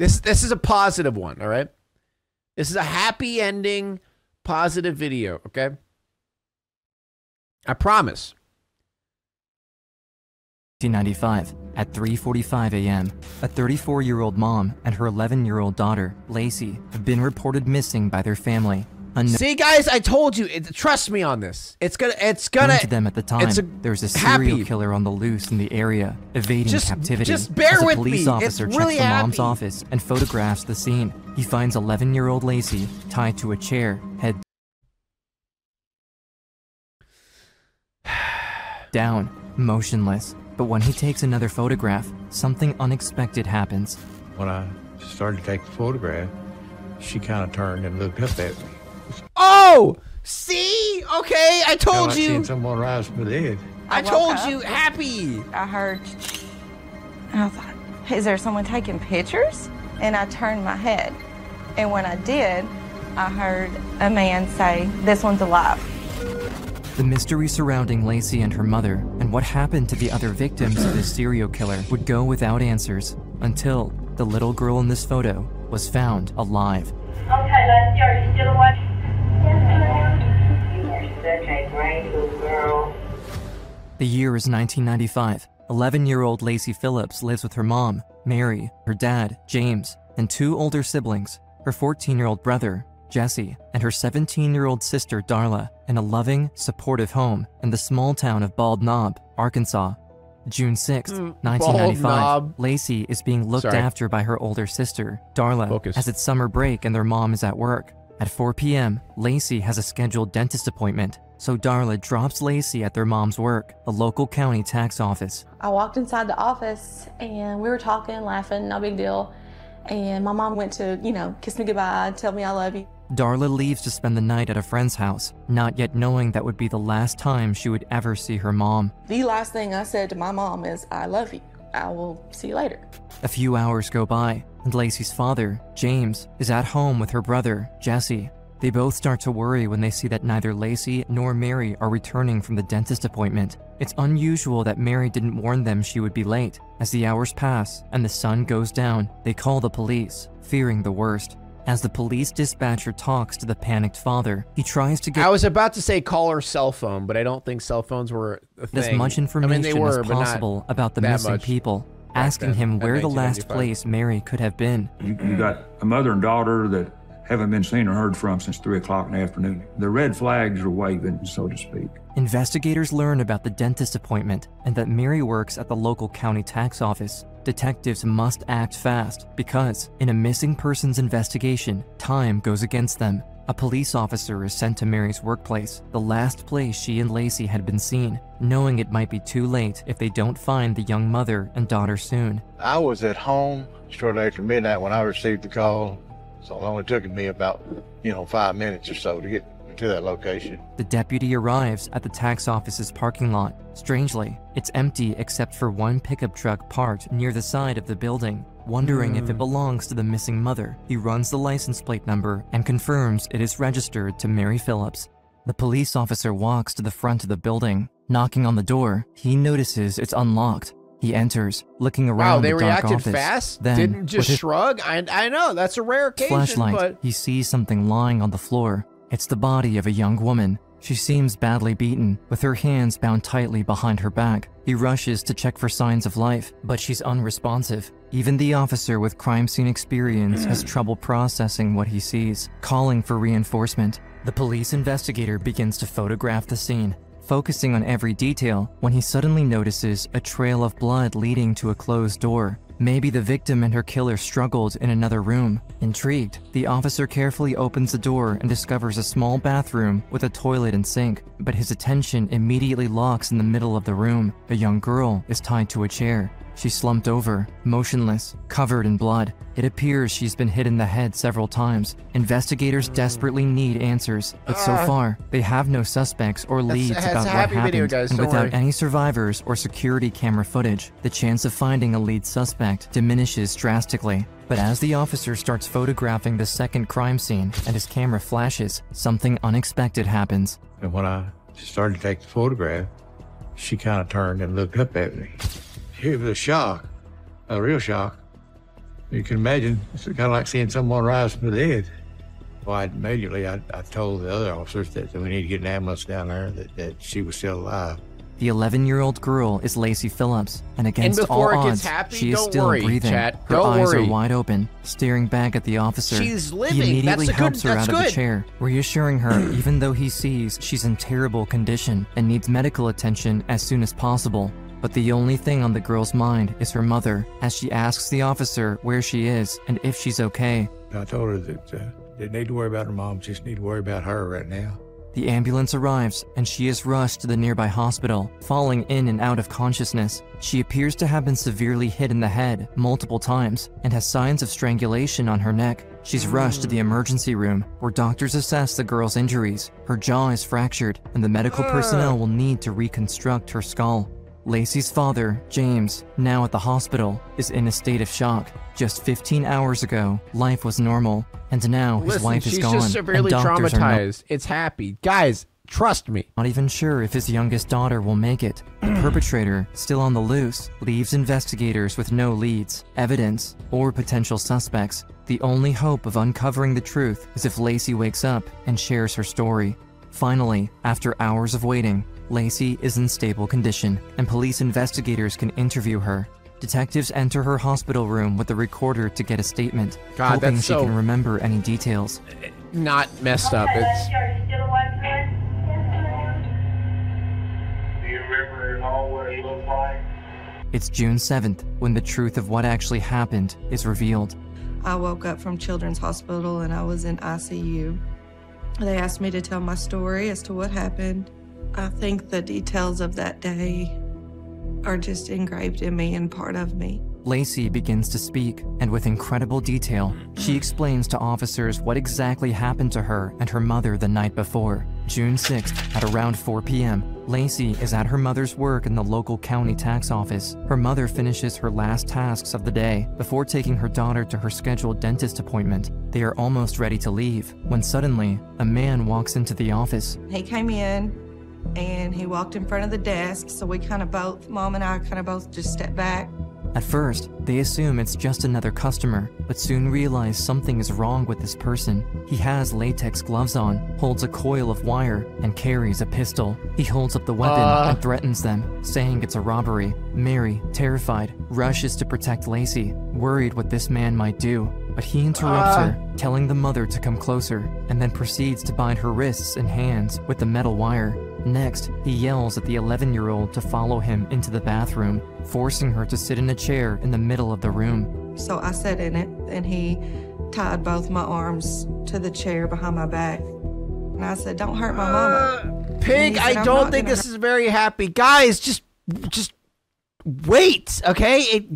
This is a positive one, all right? This is a happy ending, positive video, okay? I promise. 1995, at 3:45 a.m., a 34-year-old mom and her 11-year-old daughter, Lacey, have been reported missing by their family. See, guys, I told you. Trust me on this. It's gonna. To them at the time, there's a serial killer on the loose in the area, evading captivity. Just bear with me. A police officer checks the mom's office and photographs the scene. He finds 11-year-old Lacey tied to a chair, head down, motionless. But when he takes another photograph, something unexpected happens. When I started to take the photograph, she kind of turned and looked up at me. Oh! See? Okay, I told like you. Seeing someone rise from the dead. I told you, happy. I heard, and I thought, is there someone taking pictures? And I turned my head. And when I did, I heard a man say, "This one's alive." The mystery surrounding Lacey and her mother, and what happened to the other victims of this serial killer, would go without answers until the little girl in this photo was found alive. Okay, Lacey, are you still awake? Yes, you are such a brave little girl. The year is 1995. 11-year-old Lacey Phillips lives with her mom, Mary, her dad, James, and 2 older siblings, her 14-year-old brother, Jesse, and her 17-year-old sister, Darla, in a loving, supportive home in the small town of Bald Knob, Arkansas. June 6, 1995, Lacey is being looked after by her older sister, Darla, as it's summer break and their mom is at work. At 4 p.m., Lacey has a scheduled dentist appointment, so Darla drops Lacey at their mom's work, a local county tax office. I walked inside the office and we were talking, laughing, no big deal. And my mom went to, kiss me goodbye, tell me I love you. Darla leaves to spend the night at a friend's house, not yet knowing that would be the last time she would ever see her mom. The last thing I said to my mom is, "I love you. I will see you later." A few hours go by, and Lacey's father, James, is at home with her brother, Jesse. They both start to worry when they see that neither Lacey nor Mary are returning from the dentist appointment. It's unusual that Mary didn't warn them she would be late. As the hours pass and the sun goes down, they call the police, fearing the worst. As the police dispatcher talks to the panicked father, he tries to get— I was about to say call her cell phone, but I don't think cell phones were a thing. as much information as possible about the missing people, asking him where the last place Mary could have been. You got a mother and daughter that haven't been seen or heard from since 3 o'clock in the afternoon. The red flags are waving, so to speak. Investigators learn about the dentist appointment and that Mary works at the local county tax office. Detectives must act fast because, in a missing persons investigation, time goes against them. A police officer is sent to Mary's workplace, the last place she and Lacey had been seen, knowing it might be too late if they don't find the young mother and daughter soon. I was at home shortly after midnight when I received the call, so it only took me about, 5 minutes or so to get to that location. The deputy arrives at the tax office's parking lot. Strangely, it's empty except for one pickup truck parked near the side of the building. Wondering if it belongs to the missing mother, he runs the license plate number and confirms it is registered to Mary Phillips. The police officer walks to the front of the building. Knocking on the door, he notices it's unlocked. He enters, looking around the dark office. Wow, they reacted fast? Then, didn't just shrug? I know, that's a rare occasion, flashlight, but... he sees something lying on the floor. It's the body of a young woman. She seems badly beaten, with her hands bound tightly behind her back. He rushes to check for signs of life, but she's unresponsive. Even the officer with crime scene experience has trouble processing what he sees, calling for reinforcement. The police investigator begins to photograph the scene, focusing on every detail when he suddenly notices a trail of blood leading to a closed door. Maybe the victim and her killer struggled in another room. Intrigued, the officer carefully opens the door and discovers a small bathroom with a toilet and sink, but his attention immediately locks in the middle of the room. A young girl is tied to a chair. She's slumped over, motionless, covered in blood. It appears she's been hit in the head several times. Investigators desperately need answers, but so far, they have no suspects or leads about what happened. And without any survivors or security camera footage, the chance of finding a lead suspect diminishes drastically. But as the officer starts photographing the second crime scene and his camera flashes, something unexpected happens. And when I started to take the photograph, she kind of turned and looked up at me. It was a shock, a real shock. You can imagine, it's kind of like seeing someone rise from the dead. Well, immediately I told the other officers that we need to get an ambulance down there, that she was still alive. The 11-year-old girl is Lacey Phillips, and against all odds, she is still breathing. Her eyes are wide open, staring back at the officer. She's living. He immediately helps her out of the good. chair, reassuring her even though he sees she's in terrible condition and needs medical attention as soon as possible. But the only thing on the girl's mind is her mother, as she asks the officer where she is and if she's okay. I told her that didn't need to worry about her mom, just need to worry about her right now. The ambulance arrives, and she is rushed to the nearby hospital, falling in and out of consciousness. She appears to have been severely hit in the head multiple times and has signs of strangulation on her neck. She's rushed to the emergency room, where doctors assess the girl's injuries. Her jaw is fractured, and the medical personnel will need to reconstruct her skull. Lacey's father, James, now at the hospital, is in a state of shock. Just 15 hours ago, life was normal, and now his wife is gone. She's just severely and doctors traumatized. It's happy. Guys, trust me. Not even sure if his youngest daughter will make it. The perpetrator, still on the loose, leaves investigators with no leads, evidence, or potential suspects. The only hope of uncovering the truth is if Lacey wakes up and shares her story. Finally, after hours of waiting, Lacey is in stable condition, and police investigators can interview her. Detectives enter her hospital room with a recorder to get a statement, hoping she can remember any details. Not messed up. It's... Do you remember at all what it looked like? It's June 7th when the truth of what actually happened is revealed. I woke up from Children's Hospital and I was in ICU. They asked me to tell my story as to what happened. I think the details of that day are just engraved in me and part of me. Lacey begins to speak, and with incredible detail, she explains to officers what exactly happened to her and her mother the night before. June 6th, at around 4 p.m., Lacey is at her mother's work in the local county tax office. Her mother finishes her last tasks of the day before taking her daughter to her scheduled dentist appointment. They are almost ready to leave, when suddenly, a man walks into the office. He came in, and he walked in front of the desk, so Mom and I both just stepped back. At first, they assume it's just another customer, but soon realize something is wrong with this person. He has latex gloves on, holds a coil of wire, and carries a pistol. He holds up the weapon and threatens them, saying it's a robbery. Mary, terrified, rushes to protect Lacey, worried what this man might do. But he interrupts her, telling the mother to come closer, and then proceeds to bind her wrists and hands with the metal wire. Next, he yells at the 11-year-old to follow him into the bathroom, forcing her to sit in a chair in the middle of the room. So I sat in it, and he tied both my arms to the chair behind my back. And I said, "Don't hurt my mama." Pig, I don't think this is very happy. Guys, just wait, okay?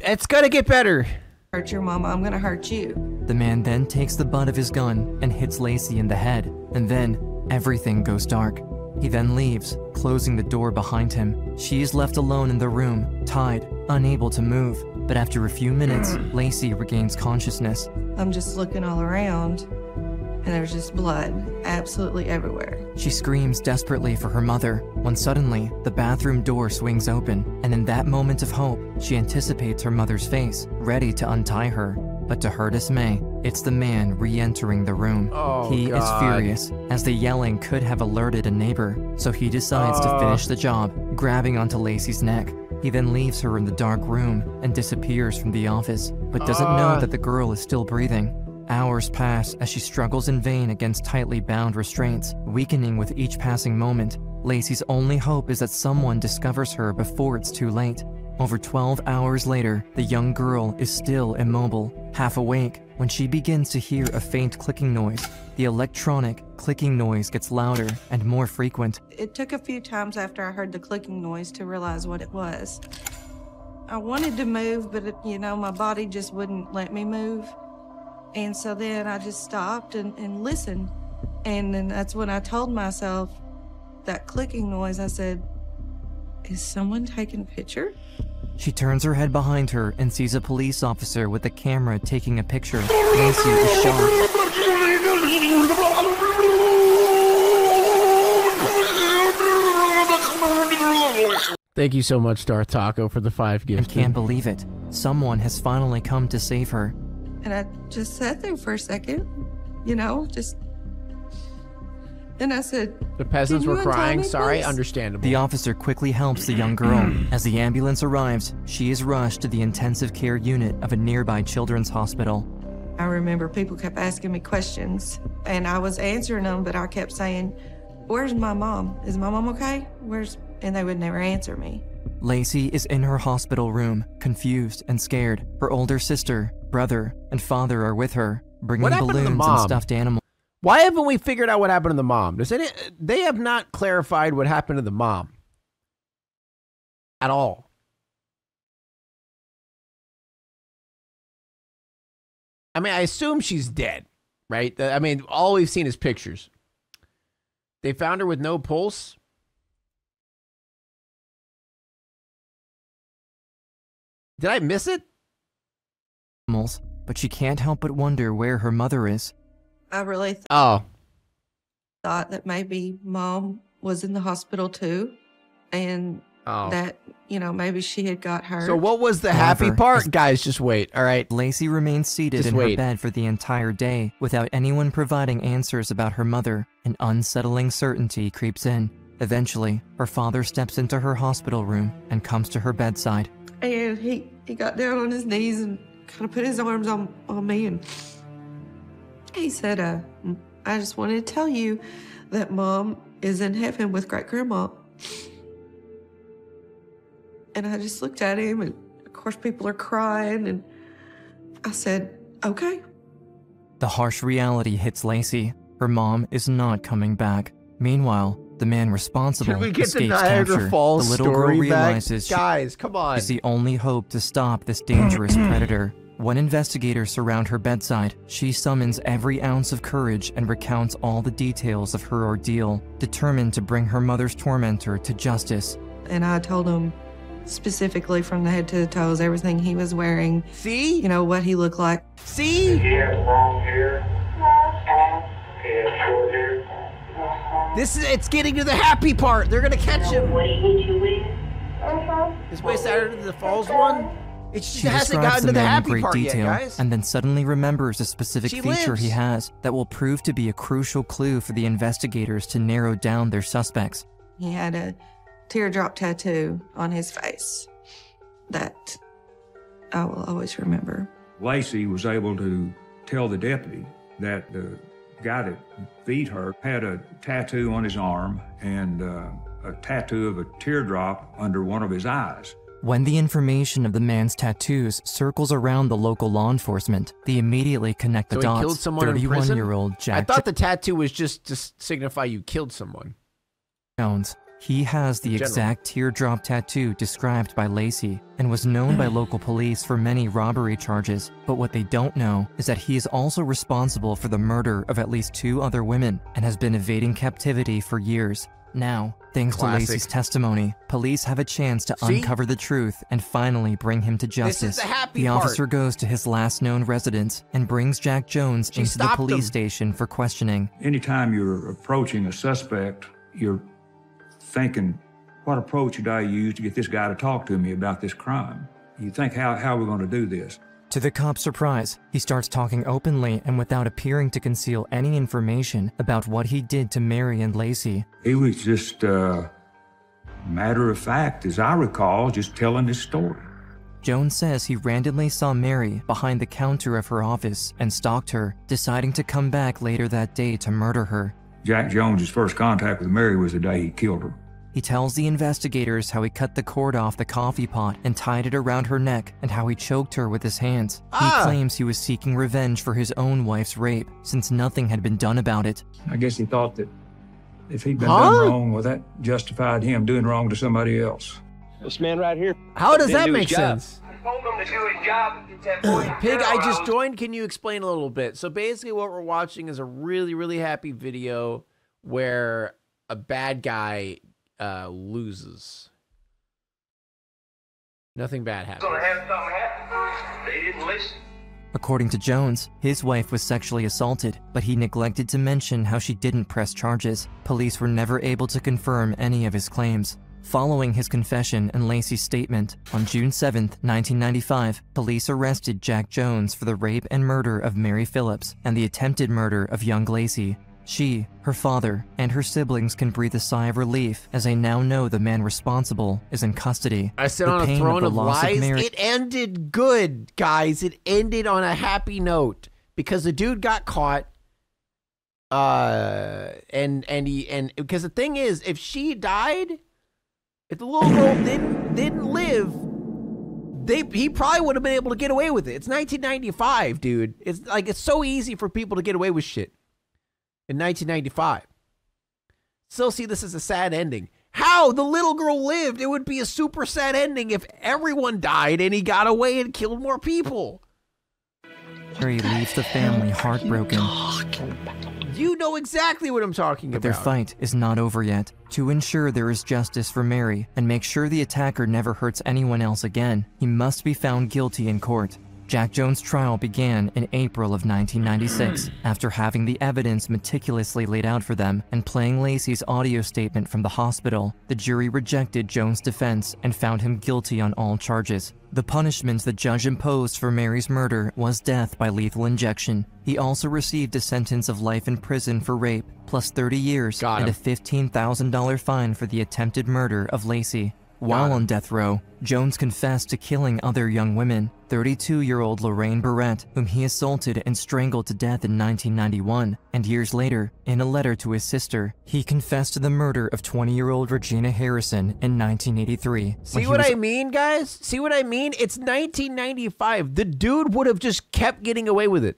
It's gonna get better. "Hurt your mama, I'm gonna hurt you." The man then takes the butt of his gun and hits Lacey in the head, and then everything goes dark. He then leaves, closing the door behind him. She is left alone in the room, tied, unable to move. But after a few minutes, Lacey regains consciousness. I'm just looking all around, and there's just blood absolutely everywhere. She screams desperately for her mother, when suddenly, the bathroom door swings open, and in that moment of hope, she anticipates her mother's face, ready to untie her. But to her dismay, it's the man re-entering the room. He is furious, as the yelling could have alerted a neighbor, so he decides to finish the job, grabbing onto Lacey's neck. He then leaves her in the dark room and disappears from the office, but doesn't know that the girl is still breathing. Hours pass as she struggles in vain against tightly bound restraints, weakening with each passing moment. Lacey's only hope is that someone discovers her before it's too late. Over 12 hours later, the young girl is still immobile, half awake, when she begins to hear a faint clicking noise. The electronic clicking noise gets louder and more frequent. It took a few times after I heard the clicking noise to realize what it was. I wanted to move, but my body just wouldn't let me move. And so then I just stopped and listened. And then that's when I told myself that clicking noise, I said, "Is someone taking a picture?" She turns her head behind her and sees a police officer with a camera taking a picture. Lacey is shocked. Thank you so much, Darth Taco, for the 5 gifts. and can't believe it. Someone has finally come to save her. And I just sat there for a second, you know, just. And I said, The peasants "Can were you untie crying. me, Sorry, please?" understandable. The officer quickly helps the young girl. As the ambulance arrives, she is rushed to the intensive care unit of a nearby children's hospital. I remember people kept asking me questions, and I was answering them, but I kept saying, "Where's my mom? Is my mom okay? Where's?" And they would never answer me. Lacey is in her hospital room, confused and scared. Her older sister, brother, and father are with her, bringing What happened to the balloons and mom? stuffed animals. Why haven't we figured out what happened to the mom? They have not clarified what happened to the mom at all. I mean, I assume she's dead, right? I mean, all we've seen is pictures. They found her with no pulse. Did I miss it? But she can't help but wonder where her mother is. I really Oh, thought that maybe mom was in the hospital too, and that, you know, maybe she had got hurt. So what was the happy However, part? Guys, just wait, all right? Lacey remains seated Just in her wait. bed for the entire day without anyone providing answers about her mother. An unsettling certainty creeps in. Eventually, her father steps into her hospital room and comes to her bedside. And he got down on his knees and kind of put his arms on me, and he said, I just wanted to tell you that mom is in heaven with great grandma. And I just looked at him, and of course people are crying, and I said, okay. The harsh reality hits Lacey. Her mom is not coming back. Meanwhile, the man responsible Should we get the escapes Niagara capture. Falls The little girl story back? realizes she Guys, come on. is the only hope to stop this dangerous predator. When investigators surround her bedside, she summons every ounce of courage and recounts all the details of her ordeal, determined to bring her mother's tormentor to justice. And I told him specifically from the head to the toes, everything he was wearing, See? you know, what he looked like. See? He has long hair. He has short hair. It's getting to the happy part. They're gonna catch him. What he hit you with? This way Saturday the Falls one. It just She hasn't describes gotten the to the man in happy great part detail yet, guys. and then suddenly remembers a specific She feature lives. he has that will prove to be a crucial clue for the investigators to narrow down their suspects. He had a teardrop tattoo on his face that I will always remember. Lacey was able to tell the deputy that the guy that beat her had a tattoo on his arm and a tattoo of a teardrop under one of his eyes. When the information of the man's tattoos circles around the local law enforcement, they immediately connect the So he dots. killed someone in prison? 31-year-old I Jack thought the tattoo was just to signify you killed someone. Jones. He has the General. exact teardrop tattoo described by Lacey and was known by local police for many robbery charges. But what they don't know is that he is also responsible for the murder of at least 2 other women and has been evading captivity for years. Now, thanks Classic. to Lacey's testimony, police have a chance to See? uncover the truth and finally bring him to This justice. is the happy The part. officer goes to his last known residence and brings Jack Jones She into the stopped police him. station for questioning. Anytime you're approaching a suspect, you're thinking, what approach should I use to get this guy to talk to me about this crime? You think, how are we going to do this? To the cop's surprise, he starts talking openly and without appearing to conceal any information about what he did to Mary and Lacey. He was just, matter of fact, as I recall, just telling his story. Jones says he randomly saw Mary behind the counter of her office and stalked her, deciding to come back later that day to murder her. Jack Jones's first contact with Mary was the day he killed her. He tells the investigators how he cut the cord off the coffee pot and tied it around her neck and how he choked her with his hands. He claims he was seeking revenge for his own wife's rape, since nothing had been done about it. I guess he thought that if he'd been done wrong, well, that justified him doing wrong to somebody else. This man right here. How does didn't that do his make job. sense? I told him to do his job. Get that boy. Pig, I just joined. Can you explain a little bit? So basically what we're watching is a really, really happy video where a bad guy loses. Nothing bad happens. Gonna have something happen. They didn't listen. According to Jones, his wife was sexually assaulted, but he neglected to mention how she didn't press charges. Police were never able to confirm any of his claims. Following his confession and Lacey's statement, on June 7, 1995, police arrested Jack Jones for the rape and murder of Mary Phillips and the attempted murder of young Lacey. She, her father, and her siblings can breathe a sigh of relief as they now know the man responsible is in custody. I sit The on a pain throne the of loss lies. Mary- It ended good, guys. It ended on a happy note because the dude got caught. And because the thing is, if she died, if the little girl didn't live, he probably would have been able to get away with it. It's 1995, dude. It's like it's so easy for people to get away with shit in 1995. Still see this as a sad ending. How the little girl lived? It would be a super sad ending if everyone died and he got away and killed more people. Mary leaves the family heartbroken. You know exactly what I'm talking But about. their fight is not over yet. To ensure there is justice for Mary and make sure the attacker never hurts anyone else again, he must be found guilty in court. Jack Jones' trial began in April of 1996 after having the evidence meticulously laid out for them and playing Lacey's audio statement from the hospital. The jury rejected Jones' defense and found him guilty on all charges. The punishment the judge imposed for Mary's murder was death by lethal injection. He also received a sentence of life in prison for rape, plus 30 years and a $15,000 fine for the attempted murder of Lacey. While on death row, Jones confessed to killing other young women. 32-year-old Lorraine Barrett, whom he assaulted and strangled to death in 1991, and years later, in a letter to his sister, he confessed to the murder of 20-year-old Regina Harrison in 1983. See what I mean, guys? See what I mean? It's 1995. The dude would have just kept getting away with it.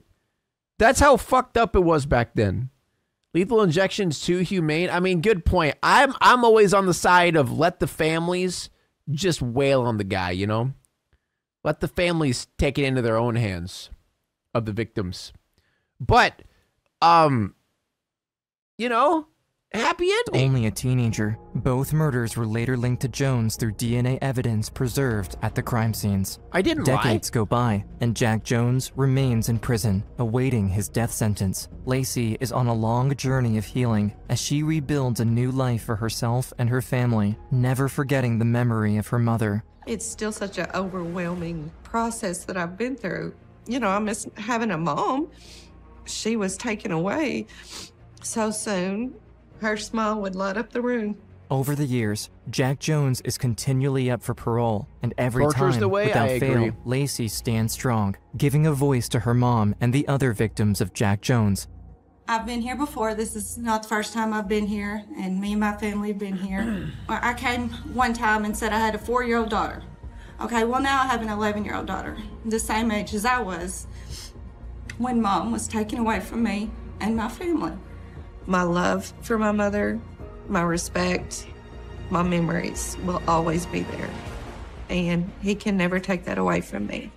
That's how fucked up it was back then. Lethal injection's too humane. I mean, good point. I'm always on the side of let the families just wail on the guy, you know? Let the families take it into their own hands of the victims. But, you know, happy ending. Only a teenager. Both murders were later linked to Jones through DNA evidence preserved at the crime scenes. I didn't Decades go by, and Jack Jones remains in prison, awaiting his death sentence. Lacey is on a long journey of healing as she rebuilds a new life for herself and her family, never forgetting the memory of her mother. It's still such an overwhelming process that I've been through. You know, I miss having a mom. She was taken away so soon. Her smile would light up the room. Over the years, Jack Jones is continually up for parole, and every Torture's time, the way, without I fail, agree. Lacey stands strong, giving a voice to her mom and the other victims of Jack Jones. I've been here before. This is not the first time I've been here, and me and my family have been here. I came one time and said I had a 4-year-old daughter. Okay, well now I have an 11-year-old daughter, the same age as I was when Mom was taken away from me and my family. My love for my mother, my respect, my memories will always be there. And he can never take that away from me.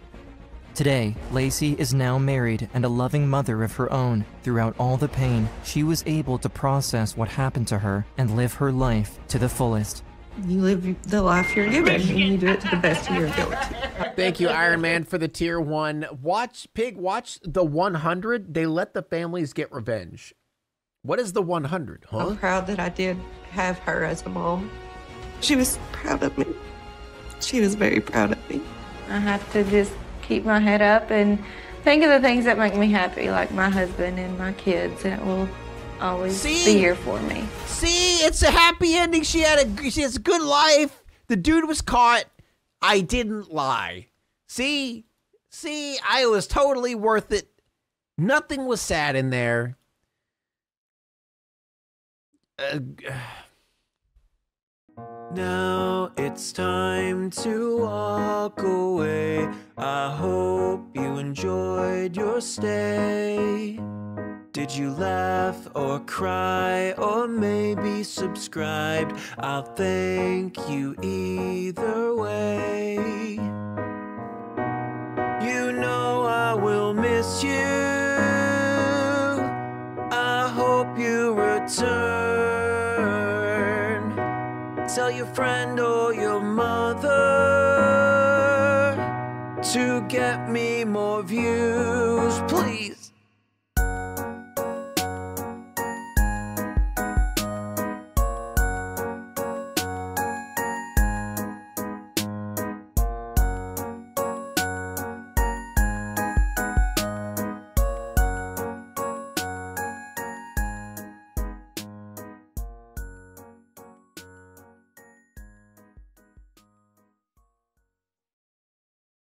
Today, Lacey is now married and a loving mother of her own. Throughout all the pain, she was able to process what happened to her and live her life to the fullest. You live the life you're given, and you do it to the best of your ability. Thank you, Iron Man, for the tier 1. Watch the 100. They let the families get revenge. What is the 100, huh? I'm proud that I did have her as a mom. She was proud of me. She was very proud of me. I have to just keep my head up and think of the things that make me happy, like my husband and my kids that will always be here for me. See, it's a happy ending. She has a good life. The dude was caught. I didn't lie. See, I was totally worth it. Nothing was sad in there. Now it's time to walk away. I hope you enjoyed your stay. Did you laugh or cry or maybe subscribed? I'll thank you either way. You know I will miss you. I hope you return. Tell your friend or your mother to get me more views, please.